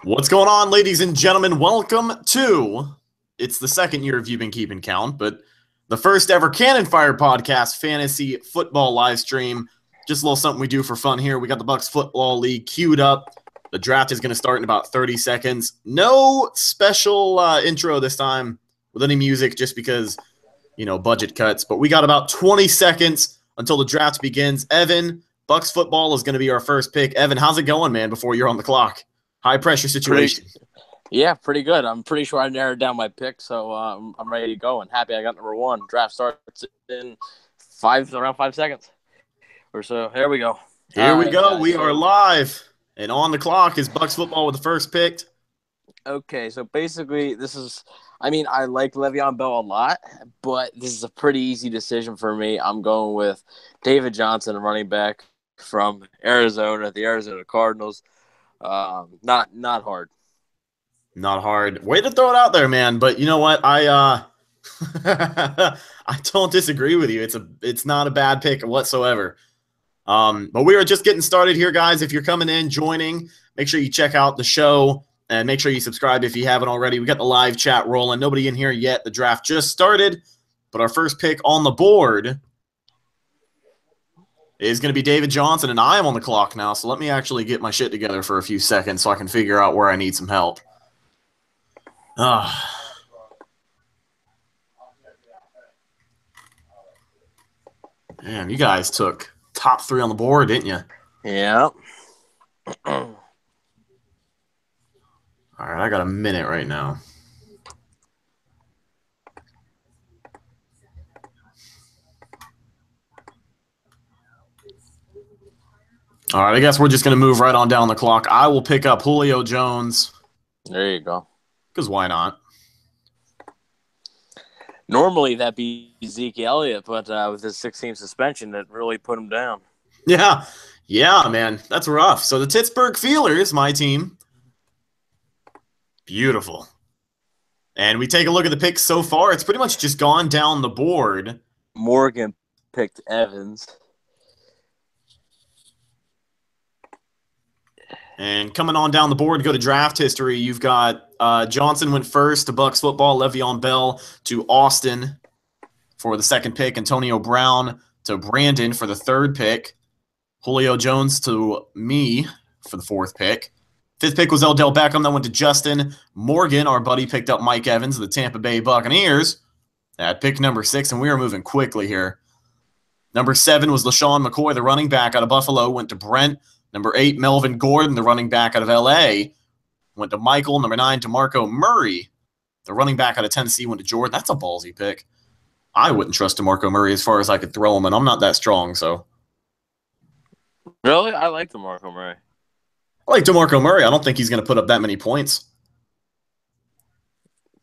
What's going on, ladies and gentlemen? Welcome to, it's the second year of You've Been Keeping Count, but the first ever Cannon Fire Podcast fantasy football live stream. Just a little something we do for fun here. We got the Bucs Football League queued up. The draft is going to start in about 30 seconds. No special intro this time with any music just because, budget cuts. But we got about 20 seconds until the draft begins. Evan, Bucs Football is going to be our first pick. Evan, how's it going, man, before you're on the clock? High pressure situation. Pretty good. I'm pretty sure I narrowed down my pick, so I'm ready to go and happy I got number one. Draft starts in around 5 seconds or so. Here we go. Here we go. We are live, and on the clock is Bucs Football with the first pick. Okay, so basically I like Le'Veon Bell a lot, but this is a pretty easy decision for me. I'm going with David Johnson, a running back from Arizona, the Arizona Cardinals. Not hard. Not hard. Way to throw it out there, man. But you know what? I don't disagree with you. It's not a bad pick whatsoever. But we are just getting started here, guys. If you're coming in, joining, make sure you check out the show and make sure you subscribe if you haven't already. We got the live chat rolling. Nobody in here yet. The draft just started, but our first pick on the board is going to be David Johnson, and I am on the clock now, so let me actually get my shit together for a few seconds so I can figure out where I need some help. Man, you guys took top 3 on the board, didn't you? Yeah. All right, I got a minute right now. All right, I guess we're just going to move right on down the clock. I will pick up Julio Jones. There you go. Because why not? Normally that'd be Zeke Elliott, but with his 16 suspension, that really put him down. Yeah, man. That's rough. So the Pittsburgh Steelers, my team. Beautiful. And we take a look at the picks so far. It's pretty much just gone down the board. Morgan picked Evans. And coming on down the board, go to draft history. You've got Johnson went first to Bucs Football, Le'Veon Bell to Austin for the second pick, Antonio Brown to Brandon for the third pick, Julio Jones to me for the fourth pick. Fifth pick was Odell Beckham. That went to Justin Morgan. Our buddy picked up Mike Evans of the Tampa Bay Buccaneers at pick number 6, and we are moving quickly here. Number 7 was LaShawn McCoy, the running back out of Buffalo, went to Brent. Number 8, Melvin Gordon, the running back out of L.A., went to Michael. Number 9, DeMarco Murray, the running back out of Tennessee, went to Jordan. That's a ballsy pick. I wouldn't trust DeMarco Murray as far as I could throw him, and I'm not that strong, so. Really? I like DeMarco Murray. I like DeMarco Murray. I don't think he's going to put up that many points.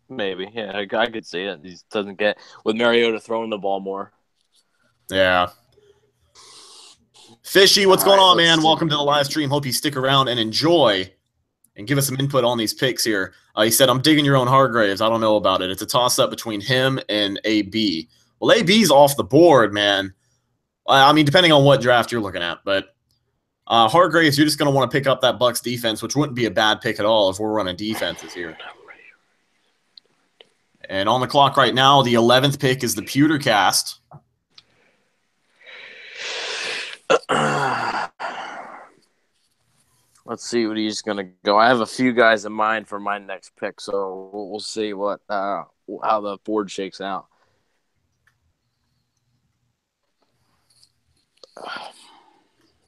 Maybe. Yeah, I could see it. He doesn't get – with Mariota throwing the ball more. Yeah. Fishy, what's going on, man? Welcome to the live stream. Hope you stick around and enjoy and give us some input on these picks here. He said, I'm digging your own Hargraves. I don't know about it. It's a toss-up between him and AB. Well, AB's off the board, man. I mean, depending on what draft you're looking at. But Hargraves, you're just going to want to pick up that Bucs defense, which wouldn't be a bad pick at all if we're running defenses here. And on the clock right now, the 11th pick is the Pewtercast. Let's see what he's going to go. I have a few guys in mind for my next pick, so we'll see what how the board shakes out.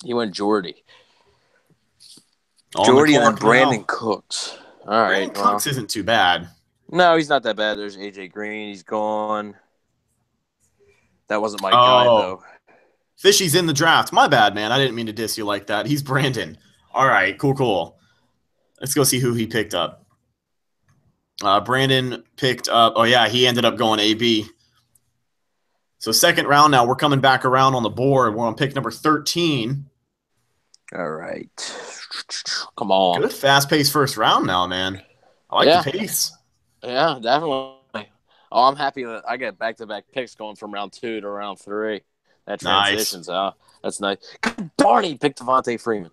He went Jordy. Jordy and then Brandon Cooks. All right. Brandon Cooks isn't too bad. No, he's not that bad. There's A.J. Green. He's gone. That wasn't my guy, though. Fishy's in the draft. My bad, man. I didn't mean to diss you like that. He's Brandon. All right, cool. Let's go see who he picked up. Brandon picked up – oh, yeah, he ended up going AB. So second round now. We're coming back around on the board. We're on pick number 13. All right. Come on. Good fast-paced first round now, man. I like the pace. Yeah, definitely. Oh, I'm happy that I get back-to-back picks going from round 2 to round 3. That transitions out. That's nice. God darn, he picked Devontae Freeman.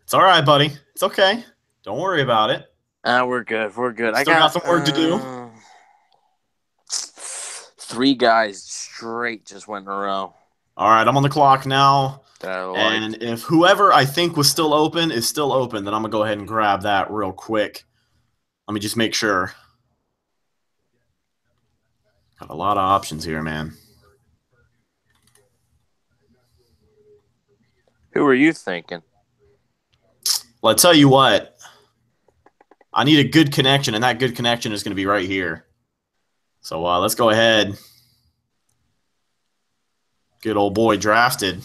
It's all right, buddy. It's okay. Don't worry about it. We're good. We're good. Still got some work to do. 3 guys straight just went in a row. All right, I'm on the clock now. Like. And if whoever I think was still open is still open, then I'm going to go ahead and grab that real quick. Let me just make sure. Got a lot of options here, man. Who were you thinking? Well, I tell you what. I need a good connection, and that good connection is going to be right here. So let's go ahead. Good old boy drafted.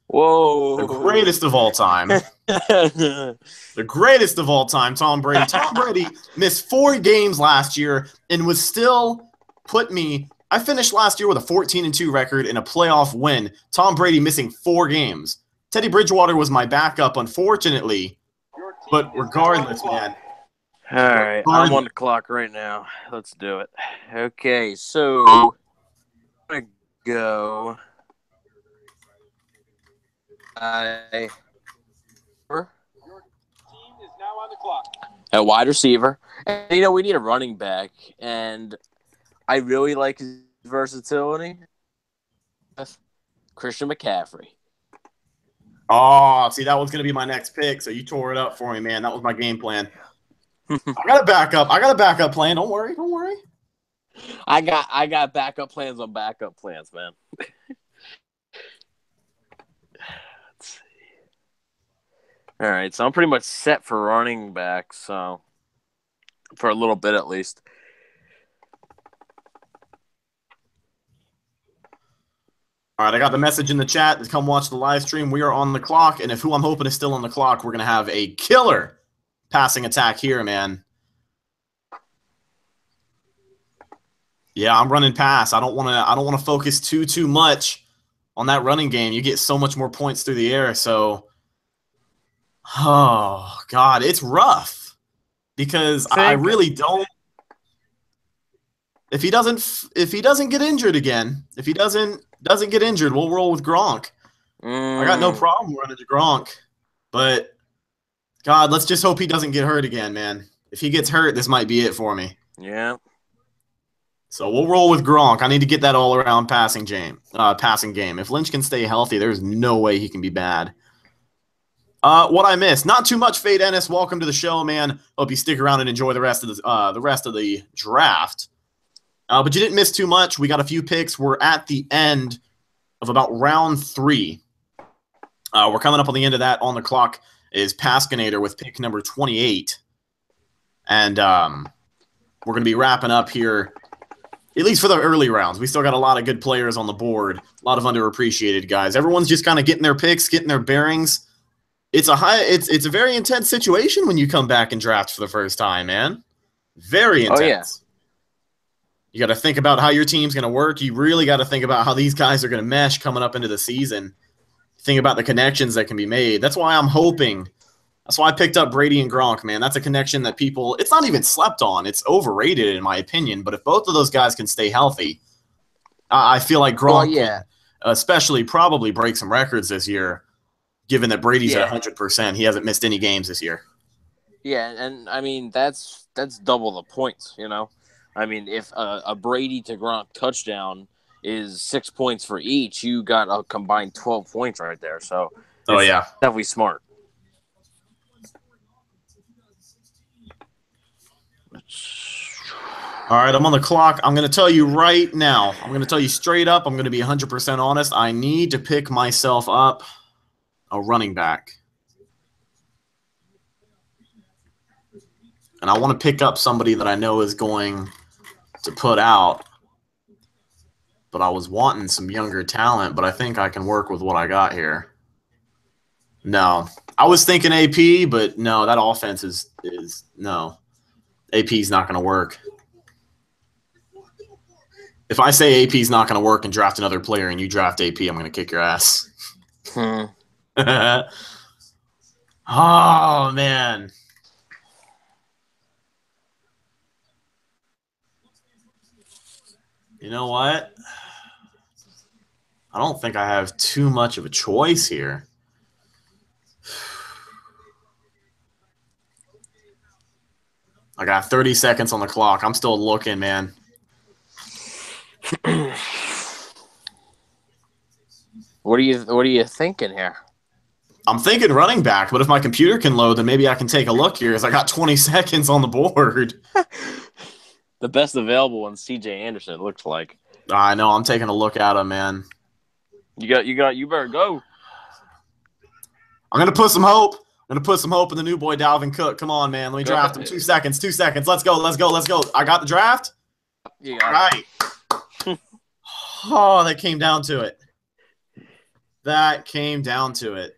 Whoa. The greatest of all time. The greatest of all time, Tom Brady. Tom Brady missed 4 games last year and was still put me – I finished last year with a 14-2 record and a playoff win. Tom Brady missing 4 games. Teddy Bridgewater was my backup, unfortunately. But regardless, man. All right, I'm on the clock right now. Let's do it. Okay, so I'm going to go – at wide receiver. And, we need a running back, and I really like his versatility. Christian McCaffrey. Oh, see, that was going to be my next pick, so you tore it up for me, man. That was my game plan. I got a backup. I got a backup plan. Don't worry. Don't worry. I got backup plans on backup plans, man. All right, so I'm pretty much set for running back, so for a little bit at least. All right, I got the message in the chat to come watch the live stream. We are on the clock, and if who I'm hoping is still on the clock, we're going to have a killer passing attack here, man. Yeah, I'm running pass. I don't want to focus too much on that running game. You get so much more points through the air, so oh God, it's rough because I really don't. If he doesn't get injured again, if he doesn't get injured, we'll roll with Gronk. I got no problem running to Gronk, but God, let's just hope he doesn't get hurt again, man. If he gets hurt, this might be it for me. Yeah. So we'll roll with Gronk. I need to get that all-around passing game. If Lynch can stay healthy, there's no way he can be bad. What I missed? Not too much, Fade Ennis. Welcome to the show, man. Hope you stick around and enjoy the rest of the draft. But you didn't miss too much. We got a few picks. We're at the end of about round 3. We're coming up on the end of that. On the clock is Pascinator with pick number 28. And we're going to be wrapping up here, at least for the early rounds. We still got a lot of good players on the board, a lot of underappreciated guys. Everyone's just kind of getting their picks, getting their bearings. It's a very intense situation when you come back and draft for the first time, man. Very intense. Oh, yeah. You got to think about how your team's going to work. You really got to think about how these guys are going to mesh coming up into the season. Think about the connections that can be made. That's why I'm hoping. That's why I picked up Brady and Gronk, man. That's a connection that people – it's not even slept on. It's overrated in my opinion. But if both of those guys can stay healthy, I feel like Gronk can especially probably break some records this year, given that Brady's at 100%. He hasn't missed any games this year. Yeah, and, I mean, that's double the points, I mean, if a Brady to Gronk touchdown is 6 points for each, you got a combined 12 points right there. So, definitely smart. All right, I'm on the clock. I'm going to tell you right now. I'm going to tell you straight up. I'm going to be 100% honest. I need to pick myself up a running back. And I want to pick up somebody that I know is going to put out. But I was wanting some younger talent, but I think I can work with what I got here. No. I was thinking AP, but no, that offense is no. AP's not going to work. If I say AP's not going to work and draft another player and you draft AP, I'm going to kick your ass. Oh, man. You know what? I don't think I have too much of a choice here. I got 30 seconds on the clock. I'm still looking, man. What are you thinking here? I'm thinking running back, but if my computer can load, then maybe I can take a look here as I got 20 seconds on the board. The best available one, C.J. Anderson. It looks like. I know. I'm taking a look at him, man. You better go. I'm gonna put some hope. I'm gonna put some hope in the new boy Dalvin Cook. Come on, man. Let me draft him. 2 seconds. 2 seconds. Let's go. Let's go. Let's go. I got the draft. You got Right. Oh, that came down to it. That came down to it.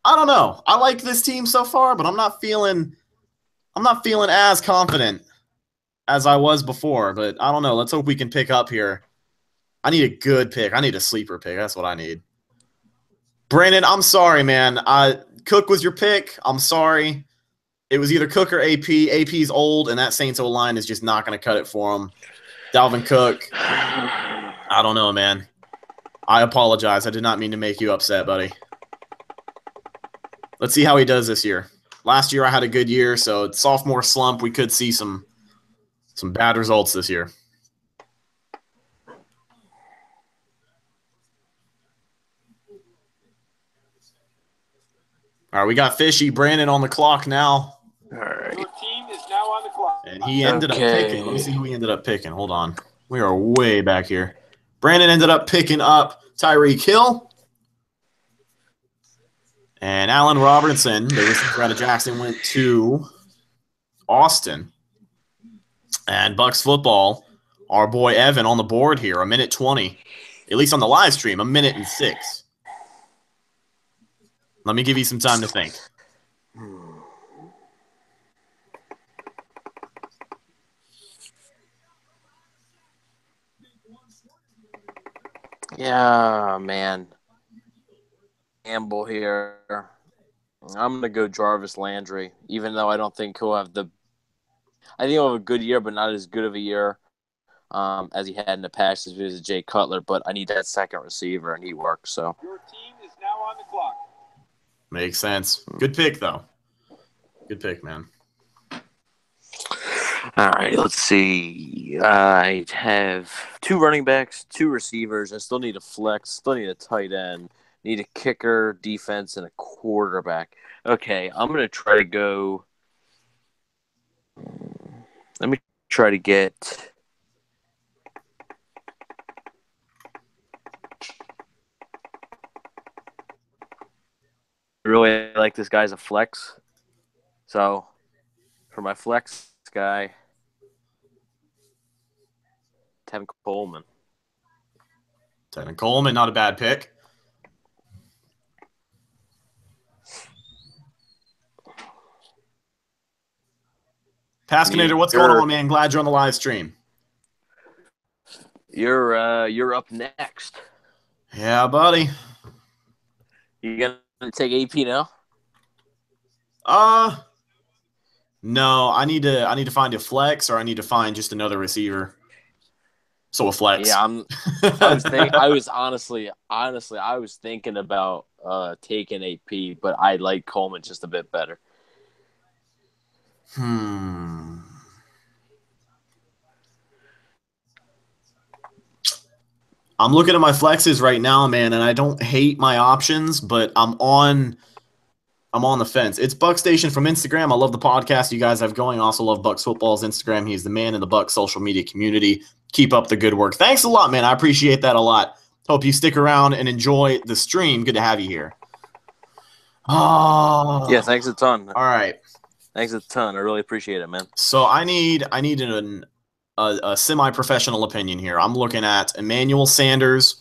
I don't know. I like this team so far, but I'm not feeling as confident as I was before. But I don't know. Let's hope we can pick up here. I need a good pick. I need a sleeper pick. That's what I need. Brandon, I'm sorry, man. Cook was your pick. I'm sorry. It was either Cook or AP. AP's old, and that Saints O-line is just not going to cut it for him. Dalvin Cook, I don't know, man. I apologize. I did not mean to make you upset, buddy. Let's see how he does this year. Last year I had a good year, so sophomore slump, we could see some bad results this year. All right, we got Fishy Brandon on the clock now. All right. Your team is now on the clock. And he ended up picking. Let me see who he ended up picking. Hold on. We are way back here. Brandon ended up picking up Tyreek Hill. And Allen Robertson, the receiver out of Jackson, went to Austin. And Bucs football, our boy Evan on the board here, 1:20. At least on the live stream, 1:06. Let me give you some time to think. Yeah, man. Gamble here. I'm going to go Jarvis Landry, even though I don't think he'll have I think he'll have a good year, but not as good of a year as he had in the past as with Jay Cutler. But I need that second receiver, and he works. So Your team is now on the clock. Makes sense. Good pick, though. Good pick, man. All right, let's see. I have 2 running backs, 2 receivers. I still need a flex, still need a tight end, need a kicker, defense, and a quarterback. Okay, I'm going to try to go. Let me try to get. I really like this guy as a flex. So, for my flex guy, Tevin Coleman. Tevin Coleman, not a bad pick. Pascinator, what's going on, man? Glad you're on the live stream. You're up next. Yeah, buddy. You gonna take AP now? No. I need to find a flex, or I need to find just another receiver. So a flex. Yeah, I was honestly, I was thinking about taking AP, but I like Coleman just a bit better. I'm looking at my flexes right now, man, and I don't hate my options, but I'm on the fence. It's Buck Station from Instagram. I love the podcast you guys have going. I also love Bucks Football's Instagram. He's the man in the Bucks social media community. Keep up the good work. Thanks a lot, man. I appreciate that a lot. Hope you stick around and enjoy the stream. Good to have you here. Oh. Yeah, thanks a ton. All right. Thanks a ton. I really appreciate it, man. So I need a semi-professional opinion here. I'm looking at Emmanuel Sanders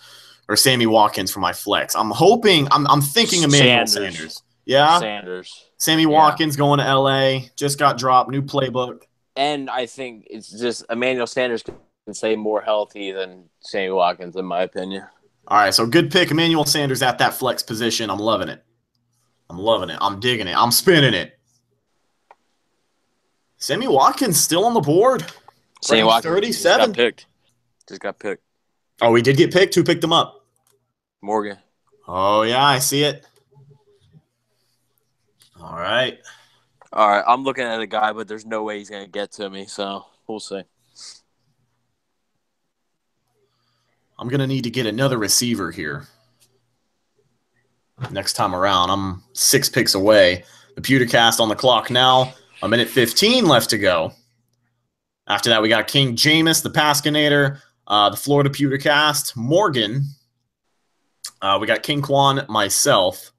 or Sammy Watkins for my flex. I'm thinking Emmanuel Sanders. Yeah? Sanders. Sammy Watkins going to L.A. Just got dropped. New playbook. And I think it's just Emmanuel Sanders can stay more healthy than Sammy Watkins, in my opinion. All right, so good pick. Emmanuel Sanders at that flex position. I'm loving it. I'm digging it. I'm spinning it. Sammy Watkins still on the board. Sammy Watkins 37. Just got picked. Oh, he did get picked? Who picked him up? Morgan. Oh, yeah, I see it. All right. All right, I'm looking at a guy, but there's no way he's going to get to me, so we'll see. I'm going to need to get another receiver here. Next time around, I'm 6 picks away. The Pewtercast on the clock now. 1:15 left to go. After that, we got King Jameis, the Pascinator, the Florida Pewtercast, Morgan. We got King Quan, myself.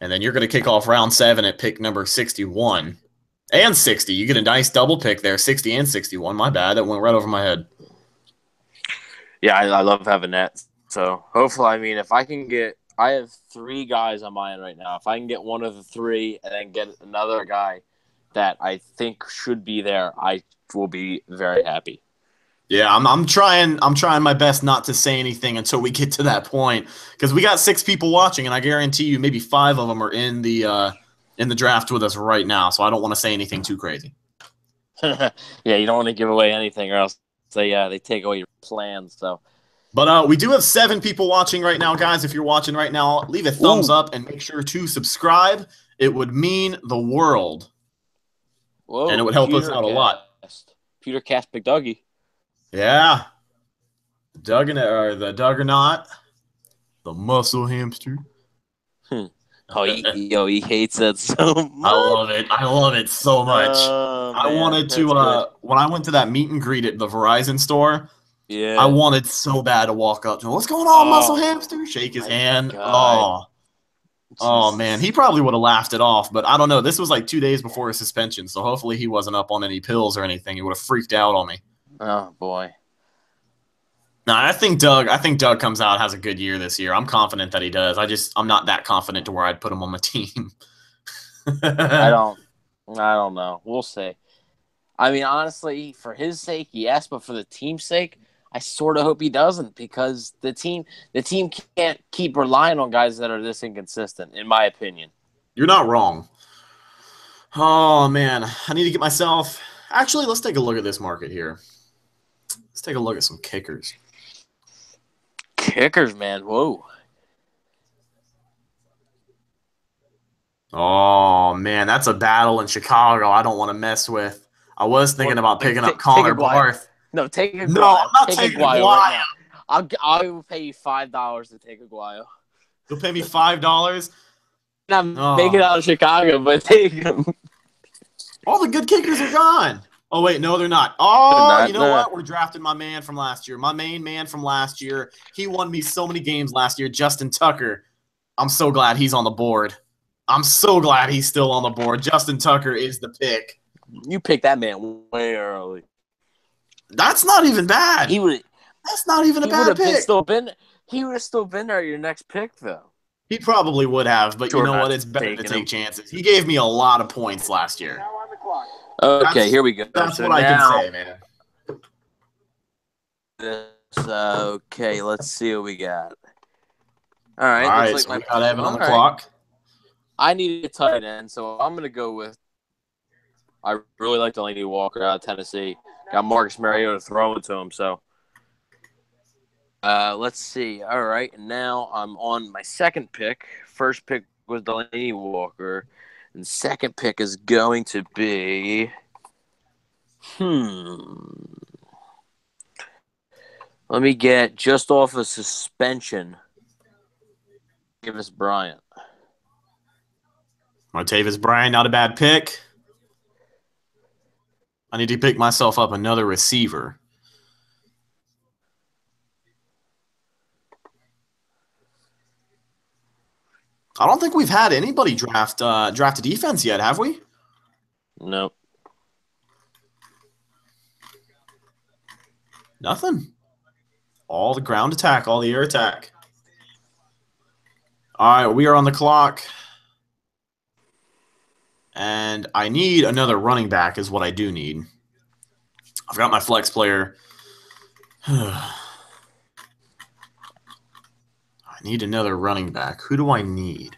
And then you're going to kick off round 7 at pick number 61. And 60. You get a nice double pick there, 60 and 61. My bad. That went right over my head. Yeah, I love having that. So hopefully, I mean, if I can get – I have 3 guys on my end right now. If I can get one of the 3 and then get another guy that I think should be there, I will be very happy. Yeah, I'm trying my best not to say anything until we get to that point, because we got 6 people watching, and I guarantee you maybe 5 of them are in the draft with us right now. So I don't want to say anything too crazy. Yeah, you don't want to give away anything, or else they take away your plans. So, but we do have 7 people watching right now, guys. If you're watching right now, leave a thumbs up and make sure to subscribe. It would mean the world, and it would help us out a lot. Pewtercast Big Dougie. Yeah, the Duggernaut, the muscle hamster. Oh, he hates that so much. I love it so much. I wanted to when I went to that meet and greet at the Verizon store. Yeah, I wanted so bad to walk up to him. What's going on, muscle hamster? Shake his hand. God. Oh man, he probably would have laughed it off, but I don't know. This was like 2 days before his suspension, so hopefully he wasn't up on any pills or anything. He would have freaked out on me. Oh boy. No, I think Doug comes out, has a good year this year. I'm confident that he does. I'm not that confident to where I'd put him on my team. I don't know. We'll see. I mean, honestly, for his sake, yes, but for the team's sake, I sort of hope he doesn't, because the team can't keep relying on guys that are this inconsistent, in my opinion. You're not wrong. Oh man, I need to get myself. Actually, let's take a look at this market here. Let's take a look at some kickers. Kickers, man. Whoa. Oh, man, that's a battle in Chicago I don't want to mess with. I was thinking about picking up Connor Barth. No, take Aguayo. No, I'm not taking Aguayo. Right now. I will pay you $5 to take Aguayo. You'll pay me $5? Not make it out of Chicago, but take him. All the good kickers are gone. Oh, wait, no, they're not. Oh, you know what? We're drafting my man from last year. My main man from last year. He won me so many games last year, Justin Tucker. I'm so glad he's on the board. I'm so glad he's still on the board. Justin Tucker is the pick. You picked that man way early. That's not even bad. That's not even a bad pick. He would have still been there at your next pick, though. He probably would have, but you know what? It's better to take chances. He gave me a lot of points last year. Now on the clock. Okay, here we go. That's what I can say, man. Okay, let's see what we got. All right. All right, so we got Evan on the clock. I need a tight end, so I'm going to go with – I really like Delaney Walker out of Tennessee. Got Marcus Mariota throwing to him, so let's see. All right, now I'm on my second pick. First pick was Delaney Walker, and second pick is going to be let me get just off a suspension, Martavis Bryant. Martavis Bryant, not a bad pick. I need to pick myself up another receiver. I don't think we've had anybody draft a defense yet, have we? Nope. Nothing. All the ground attack, all the air attack. All right, we are on the clock. And I need another running back is what I do need. I've got my flex player. I need another running back. Who do I need?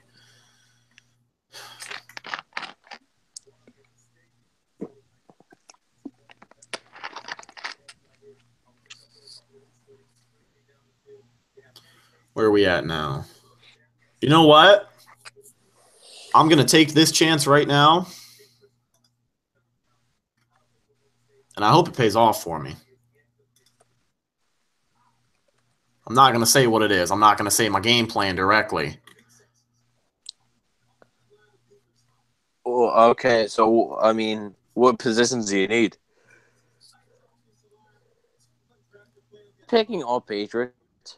Where are we at now? You know what? I'm going to take this chance right now. and I hope it pays off for me. I'm not going to say what it is. I'm not going to say my game plan directly. Well, okay, so, I mean, what positions do you need? Picking all Patriots.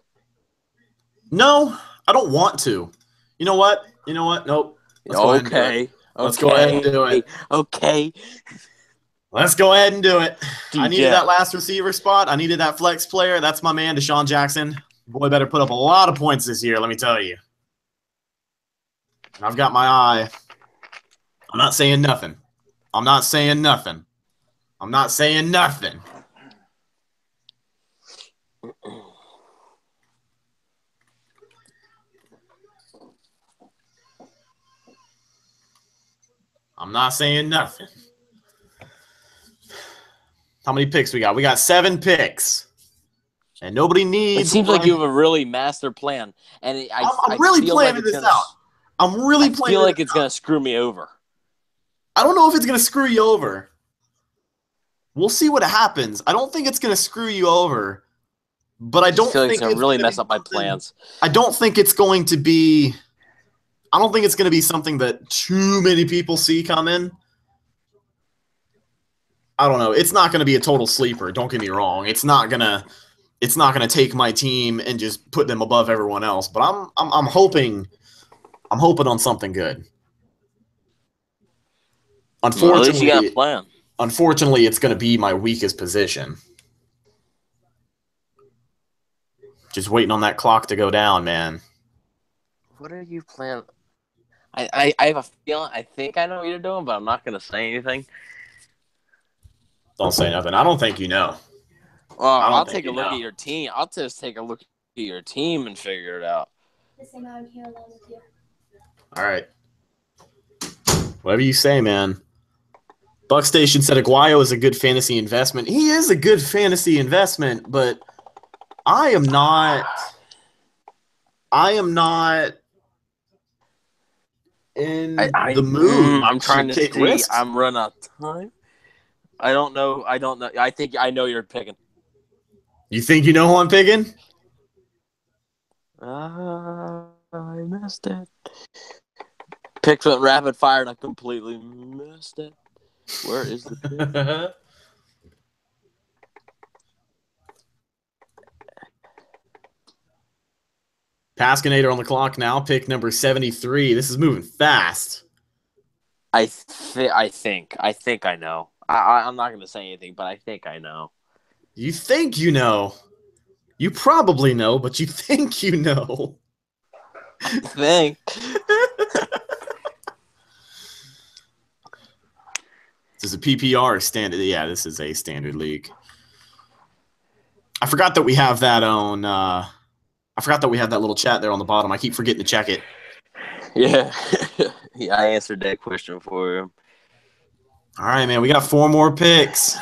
No, I don't want to. You know what? Nope. Let's go ahead and do it. Let's go ahead and do it. Okay. Let's go ahead and do it. DJ. I needed that last receiver spot. I needed that flex player. That's my man, Deshaun Jackson. Boy better put up a lot of points this year, let me tell you. I've got my eye. I'm not saying nothing. I'm not saying nothing. I'm not saying nothing. I'm not saying nothing. How many picks we got? We got 7 picks. And nobody needs... It seems like you have a really master plan. And I'm really planning this out. I'm really planning this out. I feel like it's going to screw me over. I don't know if it's going to screw you over. We'll see what happens. I don't think it's going to screw you over. But I don't think it's going to really mess up my plans. I don't think it's going to be... I don't think it's going to be something that too many people see coming. I don't know. It's not going to be a total sleeper. Don't get me wrong. It's not going to take my team and just put them above everyone else. But I'm hoping on something good. Unfortunately, well, at least you got a plan. Unfortunately, it's going to be my weakest position. Just waiting on that clock to go down, man. What are you planning? I have a feeling. I think I know what you're doing, but I'm not going to say anything. Don't say nothing. I don't think you know. Well, I'll take a look at your team. I'll just take a look at your team and figure it out. All right. Whatever you say, man. Buck Station said Aguayo is a good fantasy investment. He is a good fantasy investment, but I am not in the mood. I'm trying to take see. risks. I'm running out of time. I don't know. I think I know you're picking. You think you know who I'm picking? I missed it. Picked went rapid fire and I completely missed it. Where is the pick? Pascinator on the clock now. Pick number 73. This is moving fast. I think I know. I'm not going to say anything, but I think I know. You think you know. You probably know, but you think you know. I think. This is a PPR standard. Yeah, this is a standard league. I forgot that we have that on. I forgot that we have that little chat there on the bottom. I keep forgetting to check it. Yeah, yeah. I answered that question for him. All right, man. We got 4 more picks.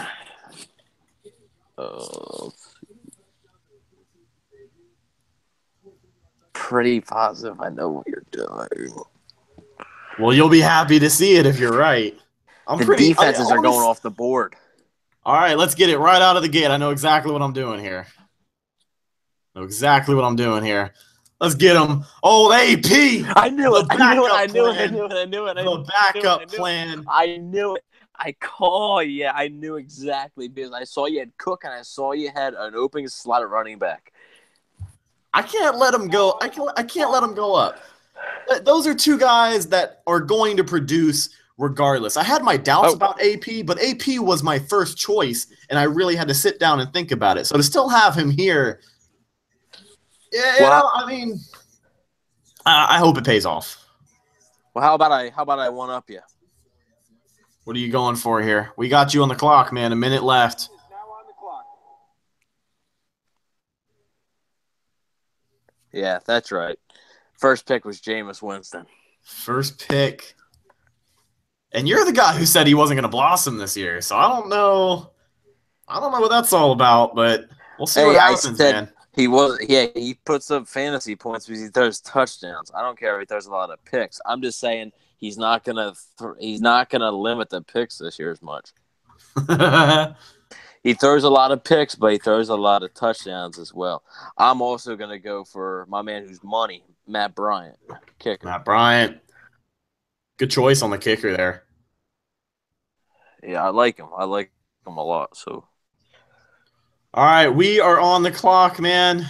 Pretty positive I know what you're doing. Well, you'll be happy to see it if you're right. Defenses are going off the board. All right, let's get it right out of the gate. I know exactly what I'm doing here. Let's get him. Old AP. I knew it. The backup plan. I knew it. I knew exactly because I saw you had Cook and I saw you had an open slot at running back. I can't let him go. I can't let him go up. Those are 2 guys that are going to produce regardless. I had my doubts about AP, but AP was my first choice, and I really had to sit down and think about it. So to still have him here, I mean, I hope it pays off. Well, how about I one up you? What are you going for here? We got you on the clock, man. A minute left. Now on the clock. Yeah, that's right. First pick was Jameis Winston. First pick. And you're the guy who said he wasn't going to blossom this year. So I don't know what that's all about, but we'll see what happens, man. He puts up fantasy points because he throws touchdowns. I don't care if he throws a lot of picks. I'm just saying he's not gonna limit the picks this year as much. He throws a lot of picks, but he throws a lot of touchdowns as well. I'm also going to go for my man who's money, Matt Bryant, kicker. Matt Bryant. Good choice on the kicker there. Yeah, I like him. I like him a lot. So, all right, we are on the clock, man.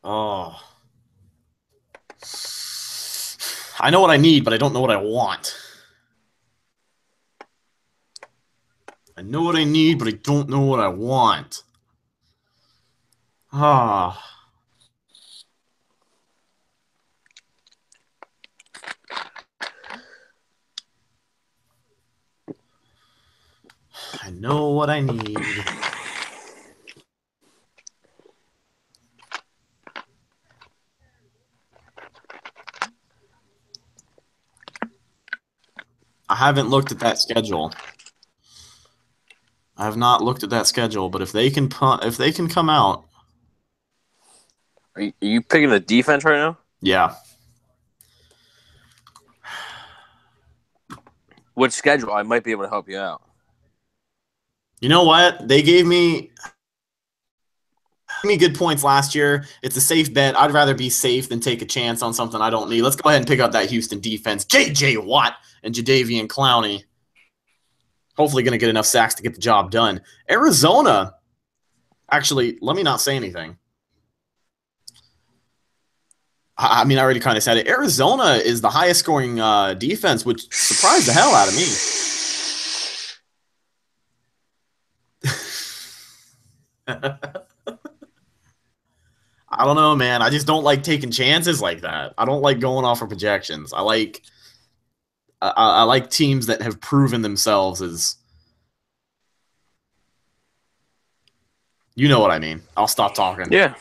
Oh. I know what I need, but I don't know what I want. I know what I need, but I don't know what I want. Ah. I know what I need. I haven't looked at that schedule. I have not looked at that schedule, but if they can come out. are you picking the defense right now? Yeah. Which schedule? I might be able to help you out. You know what? They gave me good points last year. It's a safe bet. I'd rather be safe than take a chance on something I don't need. Let's go ahead and pick up that Houston defense. J.J. Watt and Jadeveon Clowney. Hopefully going to get enough sacks to get the job done. Arizona. Actually, let me not say anything. I mean, I already kind of said it. Arizona is the highest scoring defense, which surprised the hell out of me. I don't know, man. I just don't like taking chances like that. I don't like going off of projections. I like teams that have proven themselves as, you know what I mean. I'll stop talking. Yeah.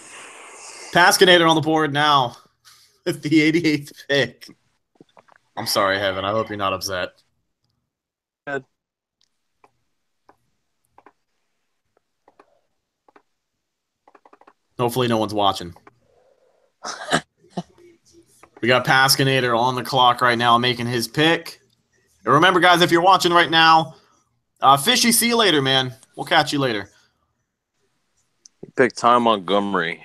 Pascanator on the board now with the 88th pick. I'm sorry, Heaven. I hope you're not upset. Good. Hopefully no one's watching. We got Pascanator on the clock right now making his pick. And remember, guys, if you're watching right now, Fishy, see you later, man. We'll catch you later. He picked Ty Montgomery.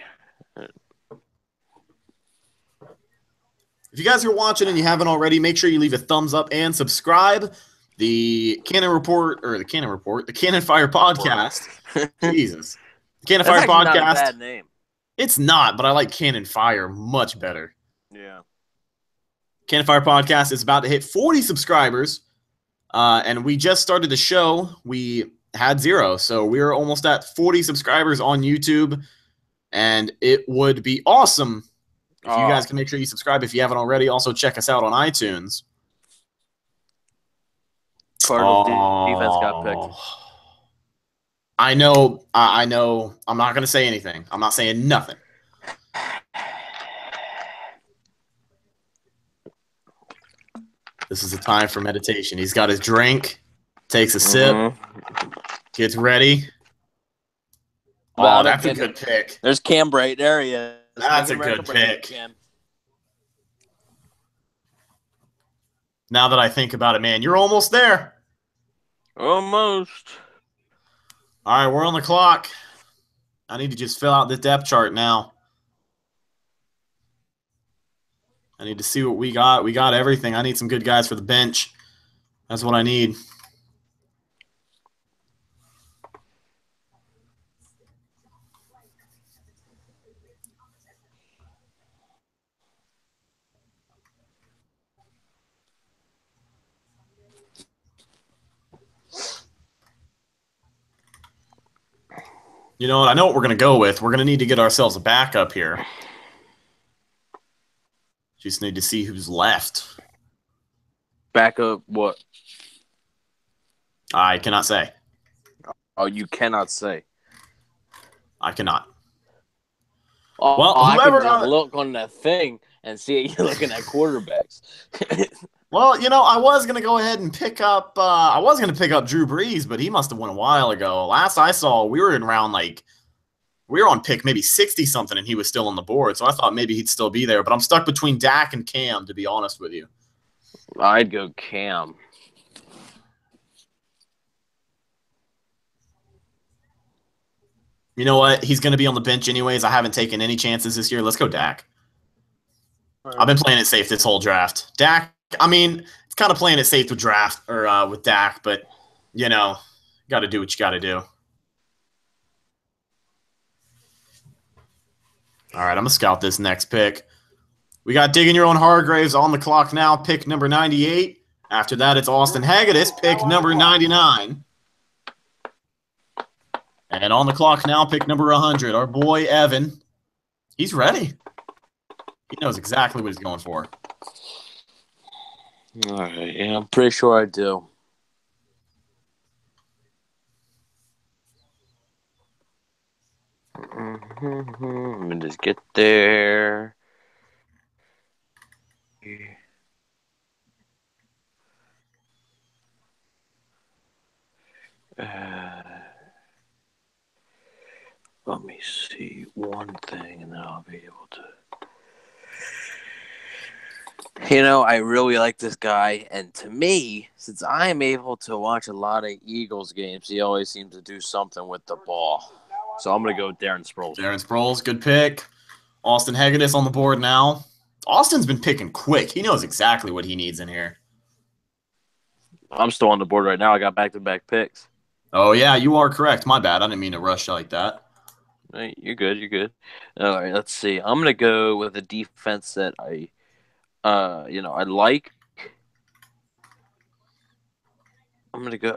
If you guys are watching and you haven't already, make sure you leave a thumbs up and subscribe. The Cannon Fire Podcast. Jesus. The Cannon Fire Podcast. Not a bad name. It's not, but I like Cannon Fire much better. Yeah. Cannon Fire Podcast is about to hit 40 subscribers. And we just started the show. We had 0. So we're almost at 40 subscribers on YouTube. And it would be awesome if you guys can make sure you subscribe if you haven't already. Also, check us out on iTunes. Cardinals defense got picked. I know. I'm not going to say anything. I'm not saying nothing. This is a time for meditation. He's got his drink, takes a sip, gets ready. Oh, that's a good pick. There's Cam Bright. There he is. That's a good pick. Now that I think about it, man, you're almost there. Almost. All right, we're on the clock. I need to just fill out the depth chart now. I need to see what we got. We got everything. I need some good guys for the bench. That's what I need. You know what? I know what we're going to go with. We're going to need to get ourselves a backup here. Just need to see who's left. Backup what? I cannot say. Oh, you cannot say. I cannot. Oh, well, whoever I can just look on that thing and see you're looking at quarterbacks. Well, you know, I was going to go ahead and pick up Drew Brees, but he must have went a while ago. Last I saw, we were in round we were on pick maybe 60-something, and he was still on the board. So I thought maybe he'd still be there. But I'm stuck between Dak and Cam, to be honest with you. I'd go Cam. You know what? He's going to be on the bench anyways. I haven't taken any chances this year. Let's go Dak. I've been playing it safe this whole draft. Dak, I mean, it's kind of playing it safe with draft or with Dak, but, you know, got to do what you got to do. All right, I'm going to scout this next pick. We got Digging Your Own Hargraves on the clock now, pick number 98. After that, it's Austin Hagedis, pick number 99. And on the clock now, pick number 100, our boy Evan. He's ready. He knows exactly what he's going for. All right, yeah, I'm pretty sure I do. Let me just get there. Let me see one thing, and then I'll be able to. You know, I really like this guy, and to me, since I am able to watch a lot of Eagles games, he always seems to do something with the ball. So I'm going to go with Darren Sproles. Darren Sproles, good pick. Austin Hagedis on the board now. Austin's been picking quick. He knows exactly what he needs in here. I'm still on the board right now. I got back-to-back picks. Oh, yeah, you are correct. My bad. I didn't mean to rush like that. Right, you're good. You're good. All right, let's see. I'm going to go with a defense that I like. I'm going to go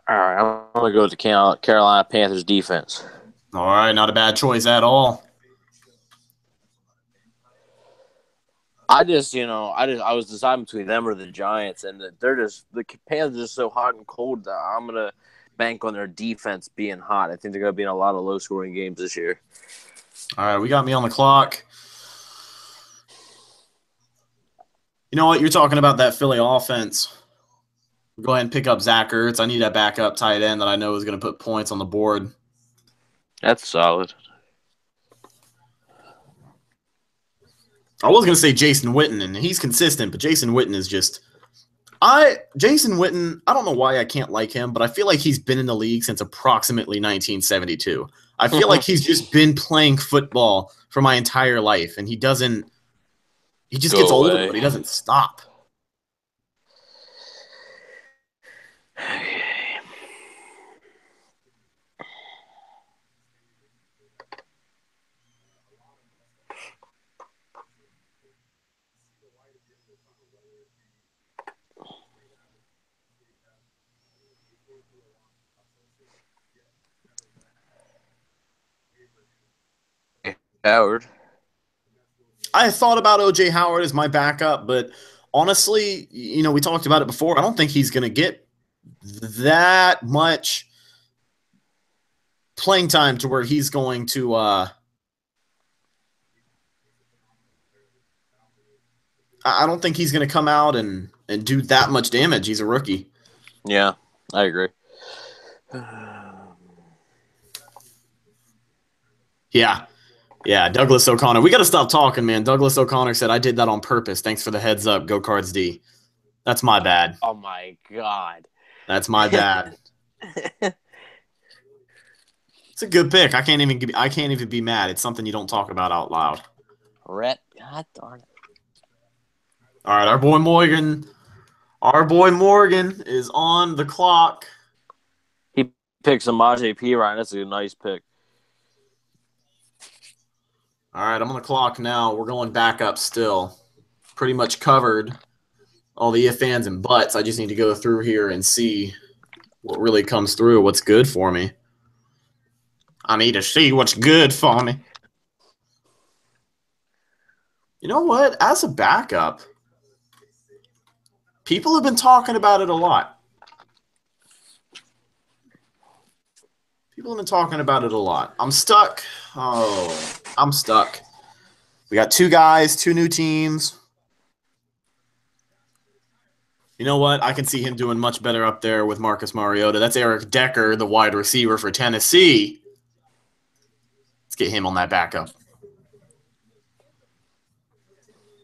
all right, I'm going to go with the Carolina Panthers defense. All right, not a bad choice at all. I was deciding between them or the Giants, and the Panthers are just so hot and cold that I'm gonna bank on their defense being hot. I think they're gonna be in a lot of low scoring games this year. All right, we got me on the clock. You know what? You're talking about that Philly offense. Go ahead and pick up Zach Ertz. I need a backup tight end that I know is going to put points on the board. That's solid. I was going to say Jason Witten, and he's consistent, but Jason Witten is just Jason Witten, I don't know why I can't like him, but I feel like he's been in the league since approximately 1972. I feel like he's just been playing football for my entire life, and he just gets older, but he doesn't stop. Howard. I thought about O.J. Howard as my backup, but honestly, we talked about it before. I don't think he's going to get that much playing time to where he's going to I don't think he's going to come out and do that much damage. He's a rookie. Yeah, I agree. Yeah, Douglas O'Connor. We got to stop talking, man. Douglas O'Connor said, I did that on purpose. Thanks for the heads up. Go Cards D. That's my bad. Oh, my God. That's my bad. It's a good pick. I can't even be mad. It's something you don't talk about out loud. Rhett, God darn it. All right, our boy Morgan is on the clock. He picks Samaje Perine. That's a nice pick. All right, I'm on the clock now. We're going back up still. Pretty much covered all the ifs, ands, and buts. I just need to go through here and see what really comes through, what's good for me. I need to see what's good for me. You know what? As a backup, people have been talking about it a lot. I'm stuck. Oh, I'm stuck. We got two guys, two new teams. You know what? I can see him doing much better up there with Marcus Mariota. That's Eric Decker, the wide receiver for Tennessee. Let's get him on that backup.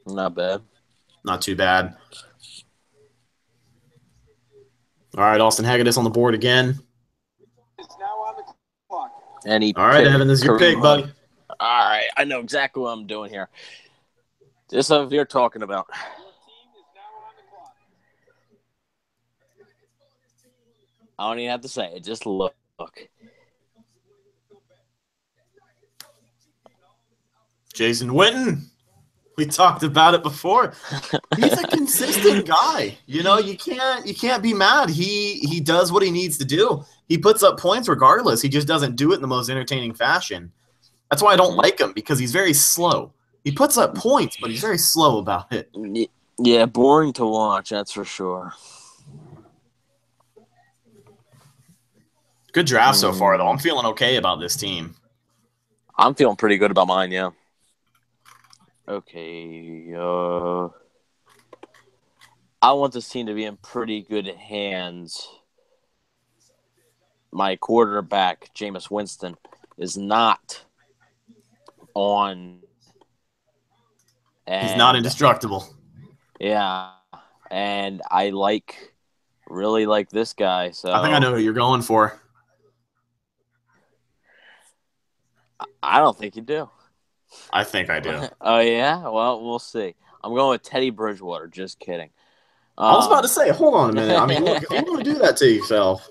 Not bad. Not too bad. All right, Austin Hagedis on the board again. It's now on the clock. All right, Evan, this is your pick, buddy. All right, I know exactly what I'm doing here. This is what you're talking about. Your team is now on the clock. I don't even have to say it. Just look. Jason Witten. We talked about it before. He's a consistent guy. You know, you can't be mad. He does what he needs to do. He puts up points regardless. He just doesn't do it in the most entertaining fashion. That's why I don't like him, because he's very slow. He puts up points, but he's very slow about it. Yeah, boring to watch, that's for sure. Good draft so far, though. I'm feeling okay about this team. I'm feeling pretty good about mine, yeah. Okay. I want this team to be in pretty good hands. My quarterback, Jameis Winston, is not on. He's not indestructible. Yeah, and I really like this guy. So I think I know who you're going for. I don't think you do. I think I do. Oh, yeah? Well, we'll see. I'm going with Teddy Bridgewater. Just kidding. I was about to say, hold on a minute. I mean, look, if you want to do that to yourself.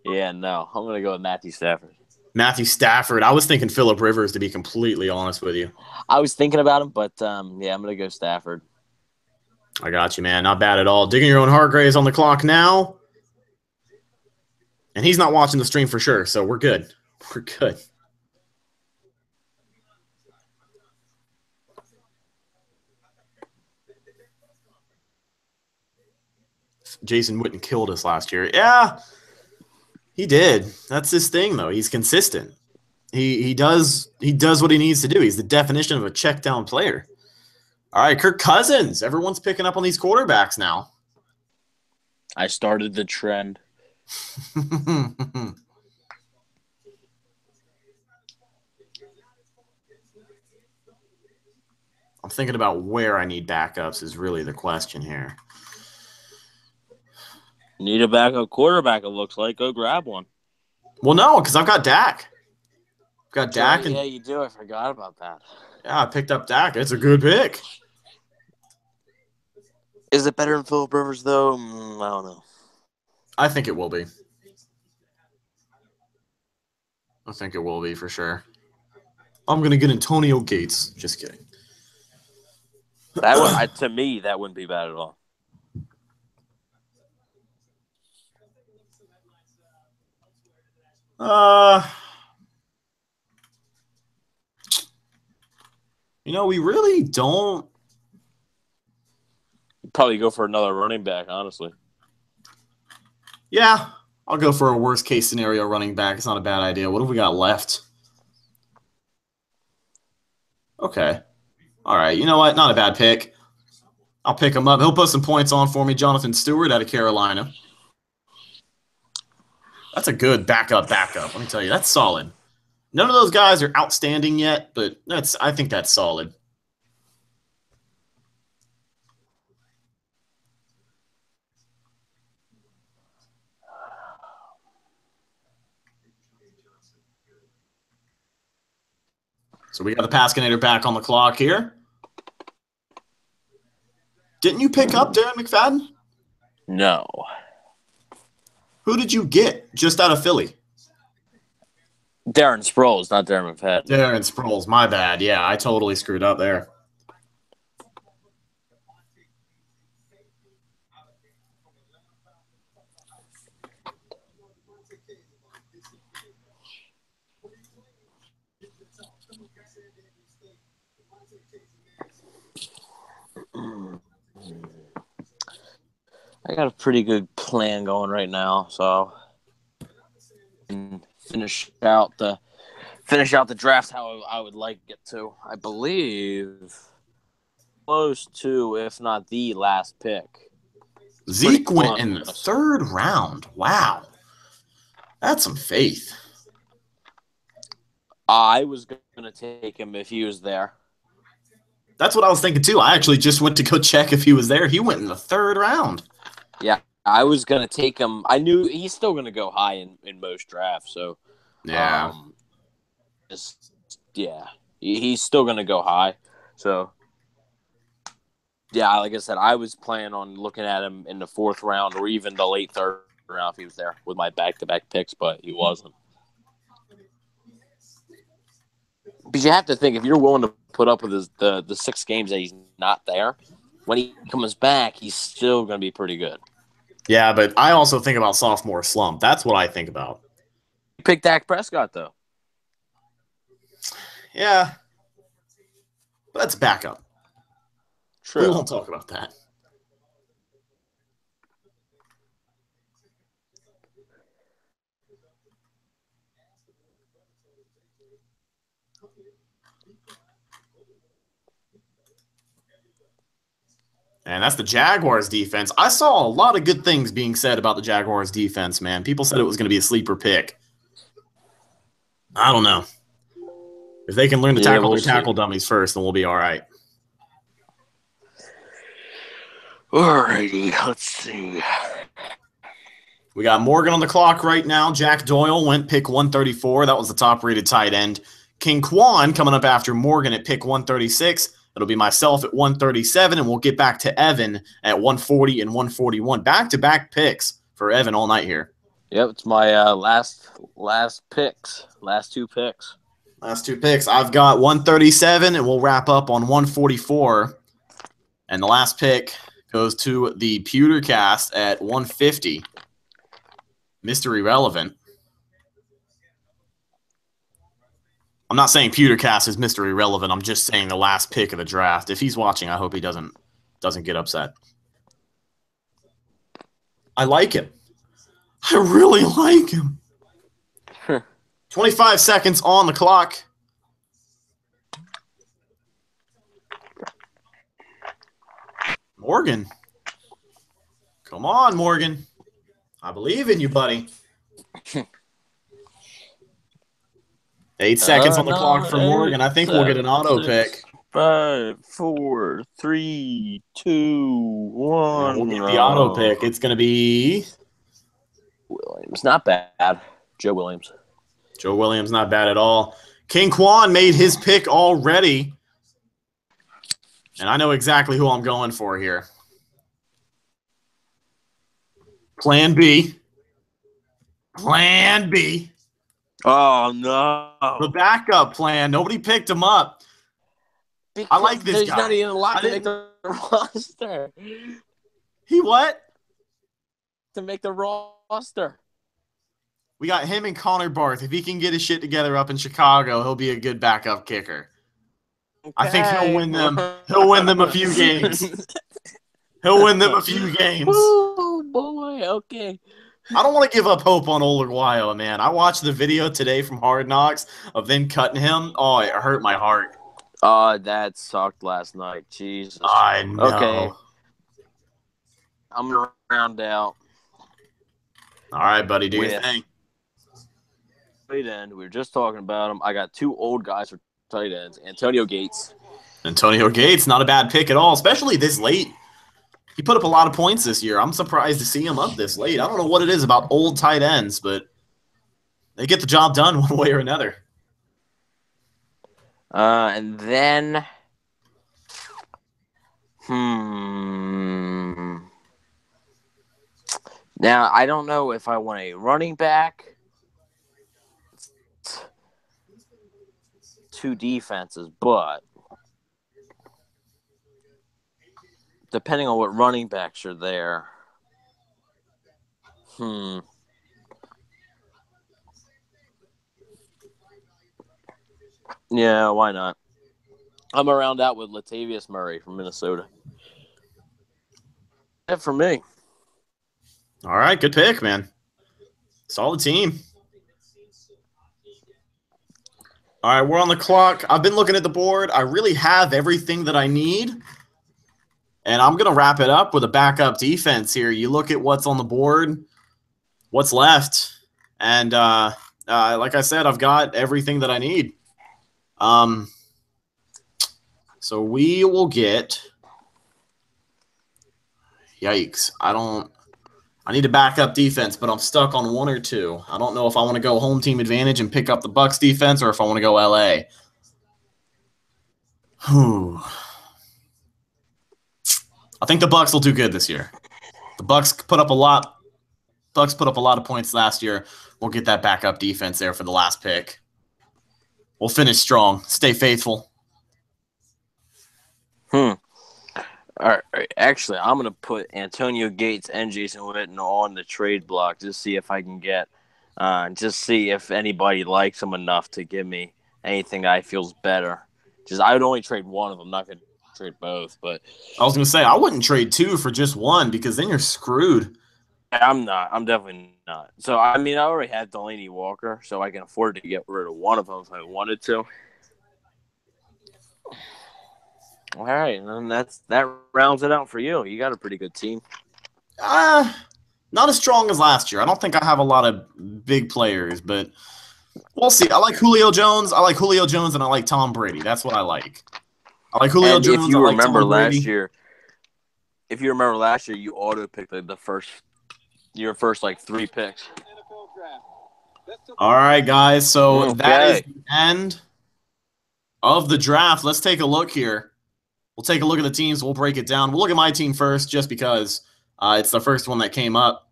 Yeah, no. I'm going to go with Matthew Stafford. Matthew Stafford. I was thinking Phillip Rivers, to be completely honest with you. I was thinking about him, but, yeah, I'm going to go Stafford. I got you, man. Not bad at all. Digging your own Hargrave's on the clock now. And he's not watching the stream for sure, so we're good. We're good. Jason Witten killed us last year. Yeah, he did. That's his thing, though. He's consistent. He does what he needs to do. He's the definition of a check down player. All right, Kirk Cousins. Everyone's picking up on these quarterbacks now. I started the trend. I'm thinking about where I need backups is really the question here. Need a backup quarterback, it looks like. Go grab one. Well, no, because I've got Dak. I've got Dak. Yeah, you do. I forgot about that. Yeah, I picked up Dak. It's a good pick. Is it better than Phillip Rivers, though? I don't know. I think it will be. I think it will be for sure. I'm going to get Antonio Gates. Just kidding. To me, that wouldn't be bad at all. We really don't. Probably go for another running back, honestly. Yeah, I'll go for a worst case scenario running back. It's not a bad idea. What have we got left? Okay. All right. You know what? Not a bad pick. I'll pick him up. He'll put some points on for me. Jonathan Stewart out of Carolina. That's a good backup. Let me tell you, that's solid. None of those guys are outstanding yet, but I think that's solid. So we got the Pascinator back on the clock here. Didn't you pick up Darren McFadden? No. Who did you get just out of Philly? Darren Sproles, not Darren McFadden. Darren Sproles, my bad. Yeah, I totally screwed up there. I got a pretty good plan going right now, so finish out the draft how I would like it to. I believe close to, if not the last pick. Zeke went in the 3rd round. Wow. That's some faith. I was going to take him if he was there. That's what I was thinking, too. I actually just went to go check if he was there. He went in the 3rd round. Yeah, I was going to take him. I knew he's still going to go high in most drafts. So, Yeah. he's still going to go high. So, yeah, like I said, I was planning on looking at him in the 4th round or even the late 3rd round if he was there with my back-to-back picks, but he wasn't. Because you have to think, if you're willing to put up with the 6 games that he's not there, when he comes back, he's still going to be pretty good. Yeah, but I also think about sophomore slump. That's what I think about. You picked Dak Prescott, though. Yeah. But that's backup. True. We won't talk about that. And that's the Jaguars defense. I saw a lot of good things being said about the Jaguars defense, man. People said it was going to be a sleeper pick. I don't know. If they can learn to tackle their tackle dummies first, then we'll be all right. Alrighty, let's see. We got Morgan on the clock right now. Jack Doyle went pick 134. That was the top-rated tight end. King Kwan coming up after Morgan at pick 136. It'll be myself at 137, and we'll get back to Evan at 140 and 141. Back-to-back picks for Evan all night here. Yep, it's my last picks. Last 2 picks. Last 2 picks. I've got 137, and we'll wrap up on 144. And the last pick goes to the Pewtercast at 150. Mr. Irrelevant. I'm not saying Pewtercast is Mr. Irrelevant. I'm just saying the last pick of the draft. If he's watching, I hope he doesn't get upset. I like him. I really like him. 25 seconds on the clock. Morgan. Come on, Morgan. I believe in you, buddy. 8 seconds on the clock for Morgan. I think we'll get an auto pick. 5, 4, 3, 2, 1. We'll get the auto pick. It's going to be Williams. Not bad. Joe Williams. Joe Williams, not bad at all. King Kwan made his pick already. And I know exactly who I'm going for here. Plan B. Plan B. Oh, no. The backup plan. Nobody picked him up. Because I like this guy. He's not even allowed to make the roster. He what? To make the roster. We got him and Connor Barth. If he can get his shit together up in Chicago, he'll be a good backup kicker. Okay. I think he'll win them. He'll win them a few games. He'll win them a few games. Oh, boy. Okay. I don't want to give up hope on Olaguayo, man. I watched the video today from Hard Knocks of them cutting him. Oh, it hurt my heart. Oh, that sucked last night. Jesus. I know. Okay. I'm going to round out. All right, buddy. Do your thing. Tight end. We were just talking about him. I got 2 old guys for tight ends. Antonio Gates. Antonio Gates, not a bad pick at all, especially this late. He put up a lot of points this year. I'm surprised to see him up this late. I don't know what it is about old tight ends, but they get the job done one way or another. And then, now, I don't know if I want a running back, 2 defenses, but depending on what running backs are there, yeah, why not? I'm going to round out with Latavius Murray from Minnesota. That for me. All right, good pick, man. Solid team. All right, we're on the clock. I've been looking at the board. I really have everything that I need. And I'm going to wrap it up with a backup defense here. You look at what's on the board, what's left, and like I said, I've got everything that I need. So we will get – yikes. I need a backup defense, but I'm stuck on one or two. I don't know if I want to go home team advantage and pick up the Bucs defense or if I want to go LA. Whew. I think the Bucs will do good this year. The Bucs put up a lot of points last year. We'll get that backup defense there for the last pick. We'll finish strong. Stay faithful. All right. Actually, I'm gonna put Antonio Gates and Jason Witten on the trade block. Just see if I can get, just see if anybody likes them enough to give me anything that I feels better. I would only trade one of them. Not gonna trade both, but I was gonna say I wouldn't trade two for just one because then you're screwed. I'm not. I'm definitely not. So I mean, I already have Delaney Walker, so I can afford to get rid of one of them if I wanted to. All right, and that rounds it out for you. You got a pretty good team. Not as strong as last year. I don't think I have a lot of big players, but we'll see. I like Julio Jones. And I like Tom Brady. That's what I like. I like Julio Jones. If you I like remember Tom Brady. last year, you auto picked your first like 3 picks. All right, guys. So that is the end of the draft. Let's take a look here. We'll take a look at the teams. We'll break it down. We'll look at my team first just because it's the first one that came up.